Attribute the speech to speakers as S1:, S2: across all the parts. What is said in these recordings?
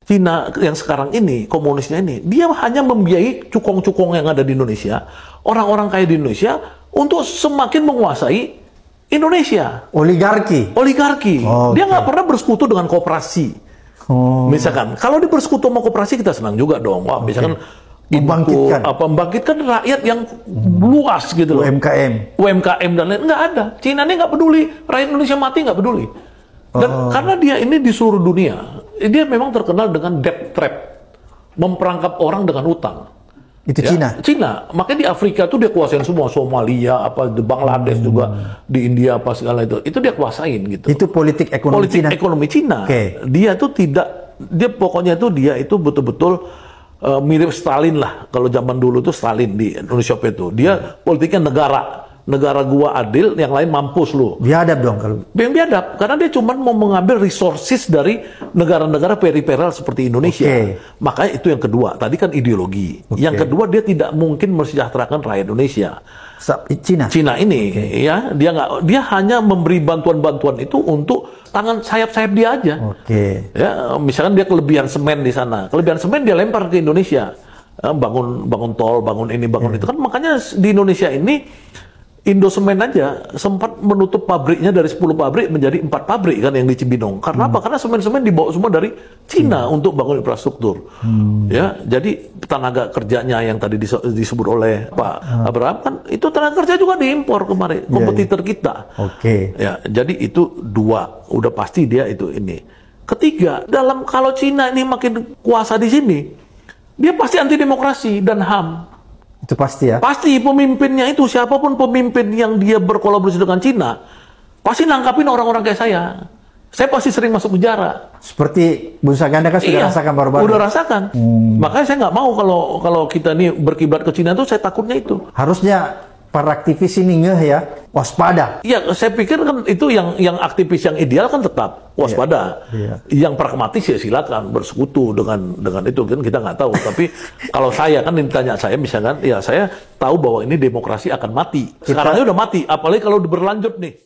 S1: Cina yang sekarang ini, komunisnya ini, dia hanya membiayai cukong-cukong yang ada di Indonesia, orang-orang kaya di Indonesia, untuk semakin menguasai Indonesia.
S2: Oligarki.
S1: Oligarki.
S2: Oh,
S1: dia nggak
S2: oke.
S1: pernah bersekutu dengan koperasi.
S2: Oh.
S1: Misalkan, kalau dia bersekutu sama koperasi, kita senang juga dong. Wah, misalkan
S2: Membangkitkan.
S1: membangkitkan rakyat yang luas gitu loh. UMKM dan lain, nggak ada. Cina ini nggak peduli, rakyat Indonesia mati nggak peduli. Dan karena dia ini di seluruh dunia, dia memang terkenal dengan debt trap, memperangkap orang dengan utang.
S2: Itu
S1: Ya, Cina. Makanya di Afrika tuh dia kuasain semua, Somalia, apa di Bangladesh juga, di India apa segala itu dia kuasain gitu.
S2: Itu politik ekonomi Cina.
S1: Ekonomi Cina.
S2: Oke.
S1: Dia tuh tidak, dia pokoknya tuh dia itu betul-betul mirip Stalin lah. Kalau zaman dulu tuh Stalin di Uni Soviet itu, dia politiknya negara gua adil, yang lain mampus lu.
S2: Biadab dong kalau.
S1: Biadab, karena dia cuma mau mengambil resources dari negara-negara periferal seperti Indonesia. Makanya itu yang kedua. Tadi kan ideologi. Yang kedua, dia tidak mungkin mensejahterakan rakyat Indonesia. Cina ini, ya, dia hanya memberi bantuan-bantuan itu untuk tangan sayap-sayap dia aja. Ya, misalkan dia kelebihan semen di sana, kelebihan semen dia lempar ke Indonesia. Bangun tol, bangun ini, bangun itu kan. Makanya di Indonesia ini Indosemen aja sempat menutup pabriknya dari 10 pabrik menjadi 4 pabrik kan yang di Cibinong. Karena apa? Karena semen-semen dibawa semua dari Cina untuk bangun infrastruktur. Ya, jadi tenaga kerjanya yang tadi disebut oleh Pak Abraham kan itu tenaga kerja juga diimpor kemarin, kompetitor kita. Ya, jadi itu dua, udah pasti dia itu ini. Ketiga, kalau Cina ini makin kuasa di sini, dia pasti anti demokrasi dan HAM.
S2: Itu pasti ya?
S1: Pasti pemimpinnya itu, siapapun pemimpin yang dia berkolaborasi dengan Cina, pasti nangkapin orang-orang kayak saya. Saya pasti sering masuk penjara.
S2: Seperti Bu Saganda kan sudah rasakan baru-baru?
S1: Udah rasakan. Makanya saya nggak mau kalau kita ini berkiblat ke Cina tuh, saya takutnya itu.
S2: Harusnya para aktivis ini ngeh ya, waspada.
S1: Iya, saya pikir kan itu yang aktivis yang ideal kan tetap waspada. Yang pragmatis ya silakan bersekutu dengan itu kan kita nggak tahu. Tapi kalau saya kan ditanya saya misalkan, ya saya tahu bahwa ini demokrasi akan mati. Sekarangnya udah mati, apalagi kalau berlanjut nih.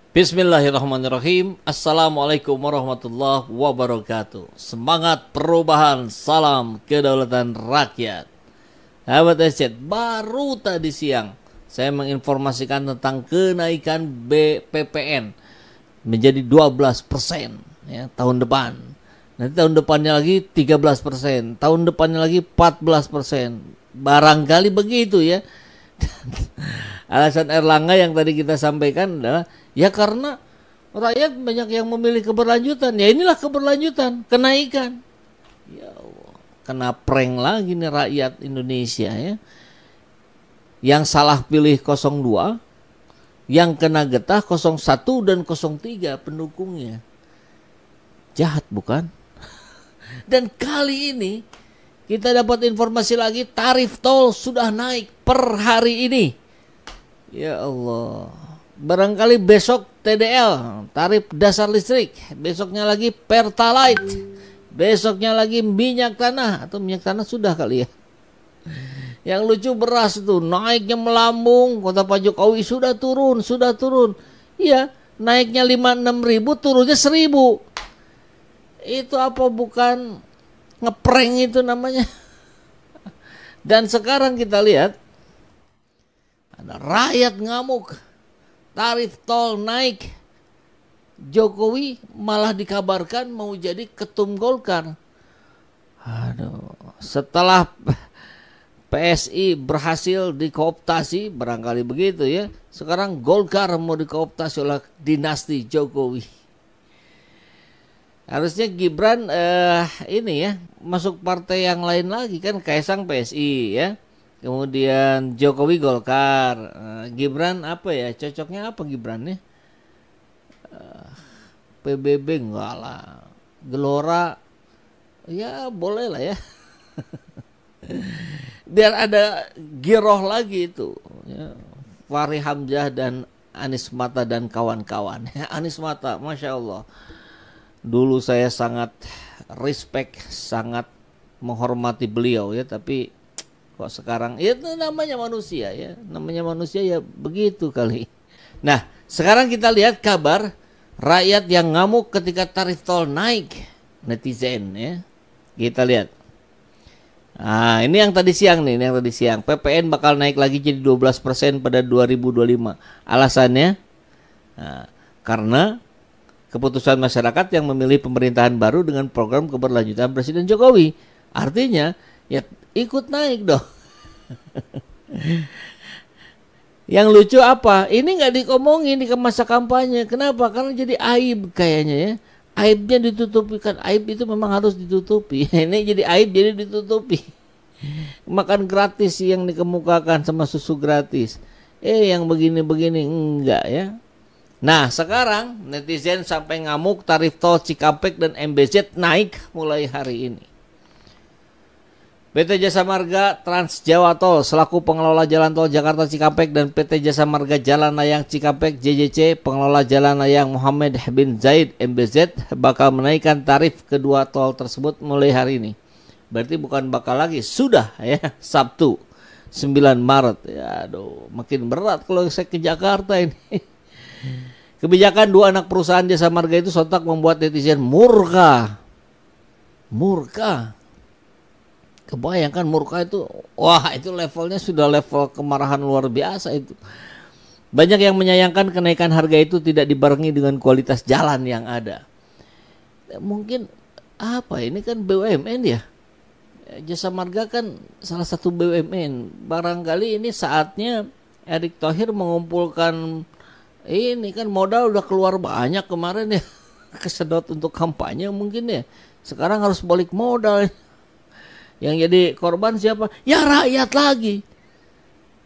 S3: Bismillahirrahmanirrahim. Assalamualaikum warahmatullahi wabarakatuh. Semangat perubahan, salam kedaulatan rakyat. Sahabat SC, baru tadi siang saya menginformasikan tentang kenaikan BPPN menjadi 12% ya, tahun depan. Nanti tahun depannya lagi 13%, tahun depannya lagi 14%. Barangkali begitu ya. Alasan Erlangga yang tadi kita sampaikan adalah ya karena rakyat banyak yang memilih keberlanjutan. Ya inilah keberlanjutan, kenaikan. Ya Allah, kena prank lagi nih rakyat Indonesia ya. Yang salah pilih 02, yang kena getah 01 dan 03 pendukungnya. Jahat bukan? Dan kali ini kita dapat informasi lagi, tarif tol sudah naik per hari ini. Ya Allah. Barangkali besok TDL, tarif dasar listrik. Besoknya lagi Pertalite. Besoknya lagi minyak tanah. Atau minyak tanah sudah kali ya. Yang lucu beras itu naiknya melambung. Kata Pak Jokowi sudah turun. Iya, naiknya 5-6 ribu, turunnya 1.000. Itu apa bukan ngeprank itu namanya. Dan sekarang kita lihat ada rakyat ngamuk, tarif tol naik. Jokowi malah dikabarkan mau jadi ketum Golkar. Aduh, setelah PSI berhasil dikooptasi, barangkali begitu ya. Sekarang Golkar mau dikooptasi oleh dinasti Jokowi. Harusnya Gibran ini ya masuk partai yang lain lagi kan, Kaisang PSI ya. Kemudian Jokowi Golkar, Gibran apa ya, cocoknya apa Gibran ya? PBB enggak lah, Gelora ya boleh lah ya. Biar ada giroh lagi itu ya. Fahri Hamzah dan Anies Mata dan kawan-kawan. Anies Mata, Masya Allah, dulu saya sangat respect, sangat menghormati beliau ya, tapi kok sekarang itu namanya manusia ya, begitu kali. Nah, sekarang kita lihat kabar rakyat yang ngamuk ketika tarif tol naik, netizen ya. Kita lihat. Nah, ini yang tadi siang nih, ini yang tadi siang. PPN bakal naik lagi jadi 12% pada 2025. Alasannya karena keputusan masyarakat yang memilih pemerintahan baru dengan program keberlanjutan Presiden Jokowi. Artinya ya ikut naik dong. Yang lucu apa? Ini nggak dikomongin di masa kampanye. Kenapa? Karena jadi aib kayaknya ya. Aibnya ditutupi, kan aib itu memang harus ditutupi. Ini jadi aib jadi ditutupi. Makan gratis yang dikemukakan sama susu gratis. Yang begini-begini enggak ya. Nah, sekarang netizen sampai ngamuk tarif tol Cikampek dan MBZ naik mulai hari ini. PT Jasa Marga Trans Jawa Tol selaku pengelola jalan tol Jakarta Cikampek dan PT Jasa Marga Jalan Layang Cikampek JJC pengelola jalan layang Muhammad bin Zaid MBZ bakal menaikkan tarif kedua tol tersebut mulai hari ini. Berarti bukan bakal lagi, sudah ya, Sabtu 9 Maret. Ya aduh, makin berat kalau saya ke Jakarta ini. Kebijakan dua anak perusahaan Jasa Marga itu sontak membuat netizen murka. Kebayangkan murka itu, wah itu levelnya sudah level kemarahan luar biasa itu. Banyak yang menyayangkan kenaikan harga itu tidak dibarengi dengan kualitas jalan yang ada. Mungkin apa ini kan BUMN ya. Jasa Marga kan salah satu BUMN. Barangkali ini saatnya Erick Thohir mengumpulkan ini kan modal udah keluar banyak kemarin ya. Kesedot untuk kampanye mungkin ya. Sekarang harus balik modal. Yang jadi korban siapa? Ya rakyat lagi.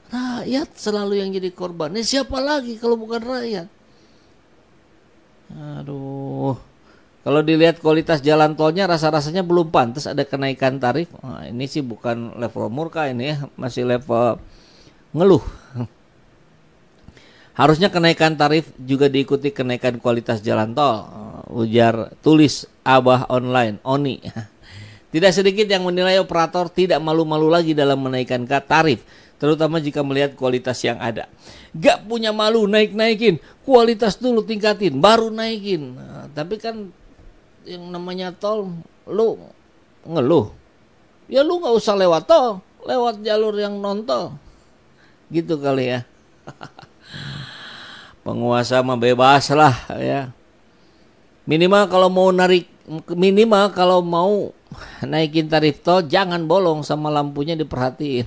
S3: Rakyat selalu yang jadi korban. Ini siapa lagi kalau bukan rakyat? Aduh. Kalau dilihat kualitas jalan tolnya rasa-rasanya belum pantas ada kenaikan tarif. Nah, ini sih bukan level murka ini ya. Masih level ngeluh. Harusnya kenaikan tarif juga diikuti kenaikan kualitas jalan tol. Ujar tulis Abah Online, Oni. Tidak sedikit yang menilai operator tidak malu-malu lagi dalam menaikkan tarif, terutama jika melihat kualitas yang ada. Gak punya malu naik-naikin, kualitas dulu tingkatin, baru naikin. Nah, tapi kan yang namanya tol, lu ngeluh. Ya lu gak usah lewat tol, lewat jalur yang non tol. Gitu kali ya. Penguasa mah bebas lah ya. Minimal kalau mau naikin tarif tol jangan bolong sama lampunya diperhatiin.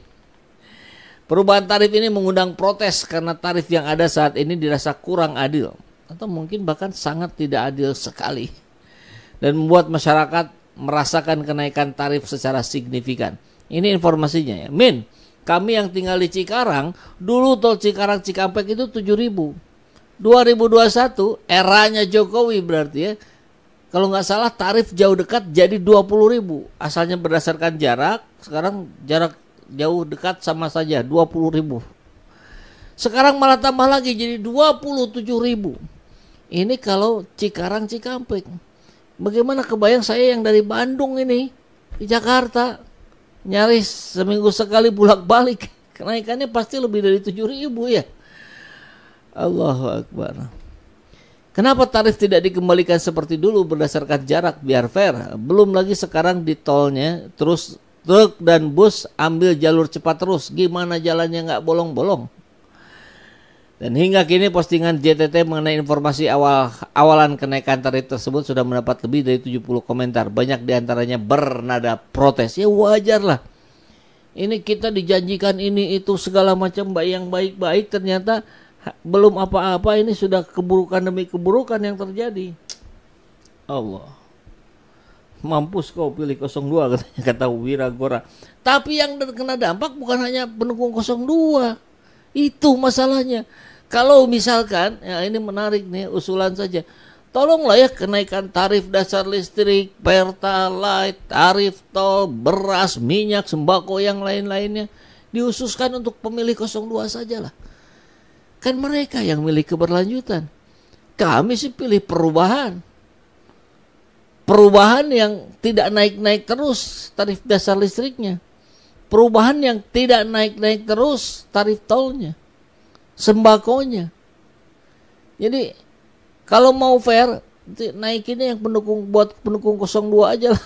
S3: Perubahan tarif ini mengundang protes karena tarif yang ada saat ini dirasa kurang adil atau mungkin bahkan sangat tidak adil sekali dan membuat masyarakat merasakan kenaikan tarif secara signifikan. Ini informasinya ya. Kami yang tinggal di Cikarang, dulu tol Cikarang Cikampek itu 7.000. 2021 eranya Jokowi berarti ya. Kalau nggak salah tarif jauh dekat jadi 20.000. Asalnya berdasarkan jarak, sekarang jarak jauh dekat sama saja 20.000. Sekarang malah tambah lagi jadi 27.000. Ini kalau Cikarang Cikampek. Bagaimana kebayang saya yang dari Bandung ini di Jakarta nyaris seminggu sekali bolak-balik. Kenaikannya pasti lebih dari 7.000 ya. Allahu Akbar. Kenapa tarif tidak dikembalikan seperti dulu berdasarkan jarak biar fair? Belum lagi sekarang di tolnya terus truk dan bus ambil jalur cepat terus. Gimana jalannya nggak bolong-bolong? Dan hingga kini postingan JTT mengenai informasi awalan kenaikan tarif tersebut sudah mendapat lebih dari 70 komentar. Banyak diantaranya bernada protes. Ya wajar lah. Ini kita dijanjikan ini itu segala macam yang baik-baik ternyata belum apa-apa, ini sudah keburukan demi keburukan yang terjadi. Allah. Mampus kau pilih 02 katanya, kata Wiragora. Tapi yang terkena dampak bukan hanya pendukung 02. Itu masalahnya. Kalau misalkan, ya ini menarik nih usulan saja. Tolonglah ya kenaikan tarif dasar listrik, Pertalite, tarif tol, beras, minyak, sembako yang lain-lainnya diususkan untuk pemilih 02 sajalah. Kan mereka yang milih keberlanjutan. Kami sih pilih perubahan. Perubahan yang tidak naik-naik terus tarif dasar listriknya. Perubahan yang tidak naik-naik terus tarif tolnya. Sembakonya. Jadi kalau mau fair naikinnya yang pendukung buat pendukung 02 aja lah.